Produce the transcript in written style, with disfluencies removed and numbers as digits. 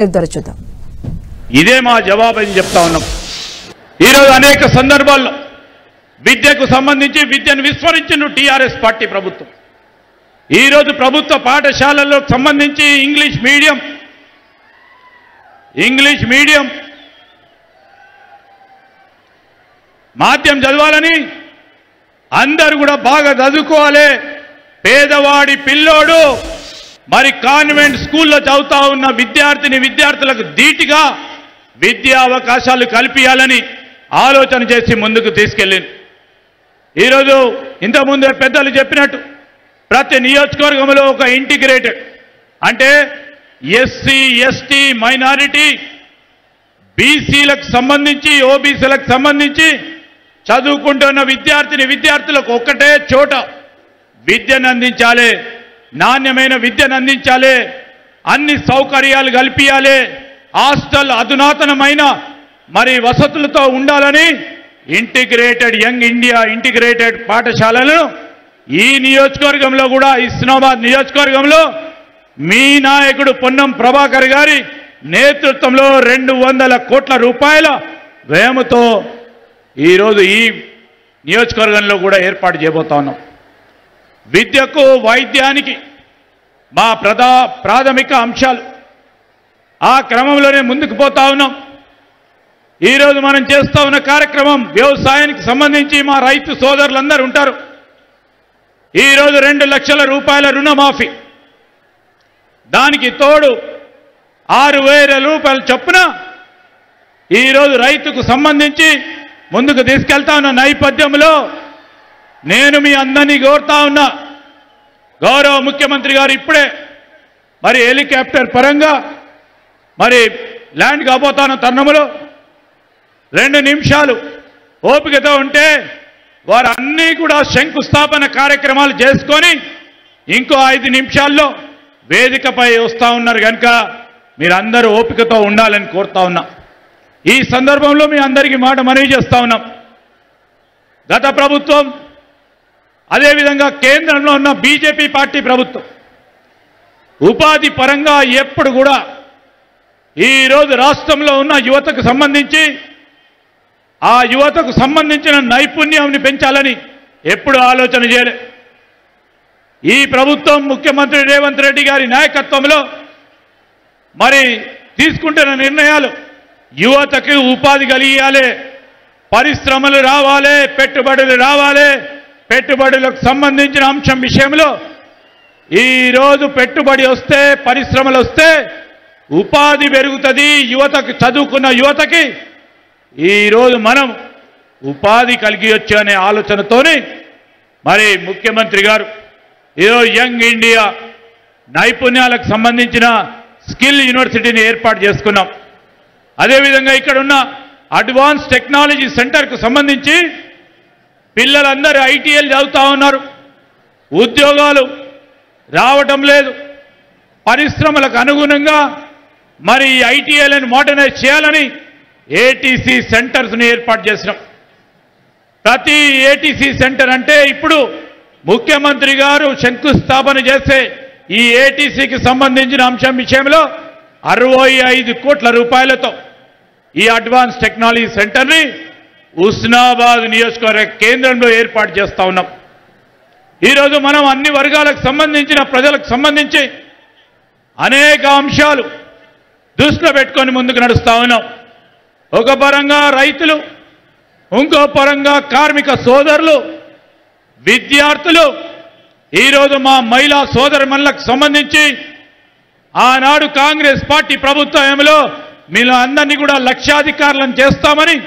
చూద్దాం. ఇదే మా జవాబు అని చెప్తా ఉన్నాం. ఈరోజు అనేక సందర్భాల్లో విద్యకు సంబంధించి విద్యను విస్మరించిన టీఆర్ఎస్ పార్టీ ప్రభుత్వం ఈరోజు ప్రభుత్వ పాఠశాలల్లో సంబంధించి ఇంగ్లీష్ మీడియం మాధ్యం చదవాలని అందరూ కూడా బాగా చదువుకోవాలి. పేదవాడి పిల్లోడు మరి కాన్వెంట్ స్కూల్లో చదువుతా ఉన్న విద్యార్థులకు ధీటుగా విద్యా అవకాశాలు కల్పించాలని ఆలోచన చేసి ముందుకు తీసుకెళ్ళింది. ఈరోజు ఇంతకుముందే పెద్దలు చెప్పినట్టు ప్రతి నియోజకవర్గంలో ఒక ఇంటిగ్రేటెడ్ అంటే ఎస్సీ ఎస్టీ మైనారిటీ బీసీలకు సంబంధించి ఓబీసీలకు సంబంధించి చదువుకుంటున్న విద్యార్థులకు ఒక్కటే చోట విద్యను అందించాలి, నాణ్యమైన విద్యను అందించాలి, అన్ని సౌకర్యాలు కల్పించాలి, హాస్టల్ అధునాతనమైన మరి వసతులతో ఉండాలని ఇంటిగ్రేటెడ్ యంగ్ ఇండియా ఇంటిగ్రేటెడ్ పాఠశాలలను ఈ నియోజకవర్గంలో కూడా ఇస్లామాబాద్ నియోజకవర్గంలో మీ నాయకుడు పొన్నం ప్రభాకర్ గారి నేతృత్వంలో 200 కోట్ల రూపాయల వ్యయంతో ఈరోజు ఈ నియోజకవర్గంలో కూడా ఏర్పాటు చేయబోతా ఉన్నాం. విద్యకు వైద్యానికి మా ప్రాథమిక అంశాలు ఆ క్రమంలోనే ముందుకు పోతా ఉన్నాం. ఈరోజు మనం చేస్తా ఉన్న కార్యక్రమం వ్యవసాయానికి సంబంధించి మా రైతు సోదరులందరూ ఉంటారు. ఈరోజు 2 లక్షల రూపాయల రుణమాఫీ, దానికి తోడు 6,000 రూపాయల చొప్పున ఈరోజు రైతుకు సంబంధించి ముందుకు తీసుకెళ్తా ఉన్న నేపథ్యంలో నేను మీ అందరినీ కోరుతా ఉన్నా, గౌరవ ముఖ్యమంత్రి గారు ఇప్పుడే మరి హెలికాప్టర్ పరంగా మరి ల్యాండ్ కాబోతాన తరుణంలో 2 నిమిషాలు ఓపికతో ఉంటే వారన్నీ కూడా శంకుస్థాపన కార్యక్రమాలు చేసుకొని ఇంకో 5 నిమిషాల్లో వేదికపై వస్తూ ఉన్నారు కనుక మీరందరూ ఓపికతో ఉండాలని కోరుతా ఉన్నా. ఈ సందర్భంలో మీ అందరికీ మాట మనవి చేస్తా ఉన్నాం. గత ప్రభుత్వం అదేవిధంగా కేంద్రంలో ఉన్న బీజేపీ పార్టీ ప్రభుత్వం ఉపాధి పరంగా ఎప్పుడు కూడా ఈరోజు రాష్ట్రంలో ఉన్న యువతకు సంబంధించి ఆ యువతకు సంబంధించిన నైపుణ్యాన్ని పెంచాలని ఎప్పుడు ఆలోచన చేయలే. ఈ ప్రభుత్వం ముఖ్యమంత్రి రేవంత్ రెడ్డి గారి నాయకత్వంలో మరి తీసుకుంటున్న నిర్ణయాలు యువతకు ఉపాధి కలిగియాలి, పరిశ్రమలు రావాలి, పెట్టుబడులు రావాలి. పెట్టుబడులకు సంబంధించిన అంశం విషయంలో ఈరోజు పెట్టుబడి వస్తే పరిశ్రమలు వస్తే ఉపాధి పెరుగుతుంది. యువతకు చదువుకున్న యువతకి ఈరోజు మనం ఉపాధి కలిగియొచ్చు అనే ఆలోచనతోని మరి ముఖ్యమంత్రి గారు ఈరోజు యంగ్ ఇండియా నైపుణ్యాలకు సంబంధించిన స్కిల్ యూనివర్సిటీని ఏర్పాటు చేసుకున్నాం. అదేవిధంగా ఇక్కడ ఉన్న అడ్వాన్స్ టెక్నాలజీ సెంటర్కు సంబంధించి పిల్లలందరూ ఐటీఎల్ చదువుతా ఉన్నారు, ఉద్యోగాలు రావటం లేదు. పరిశ్రమలకు అనుగుణంగా మరి ఐటీఎల్ని మోడర్నైజ్ చేయాలని ఏటీసీ సెంటర్స్ని ఏర్పాటు చేసినాం. ప్రతి ఏటీసీ సెంటర్ అంటే ఇప్పుడు ముఖ్యమంత్రి గారు శంకుస్థాపన చేసే ఈ ఏటీసీకి సంబంధించిన అంశం విషయంలో 65 కోట్ల రూపాయలతో ఈ అడ్వాన్స్ టెక్నాలజీ సెంటర్ని హుస్నాబాద్ నియోజకవర్గ కేంద్రంలో ఏర్పాటు చేస్తా ఉన్నాం. ఈరోజు మనం అన్ని వర్గాలకు సంబంధించిన ప్రజలకు సంబంధించి అనేక అంశాలు దృష్టిలో పెట్టుకొని ముందుకు నడుస్తా ఉన్నాం. ఒక పరంగా రైతులు, ఇంకో పరంగా కార్మిక సోదరులు, విద్యార్థులు, ఈరోజు మా మహిళా సోదరుమణులకు సంబంధించి ఆనాడు కాంగ్రెస్ పార్టీ ప్రభుత్వంలో మీలో అందరినీ కూడా లక్షాధికారులను చేస్తామని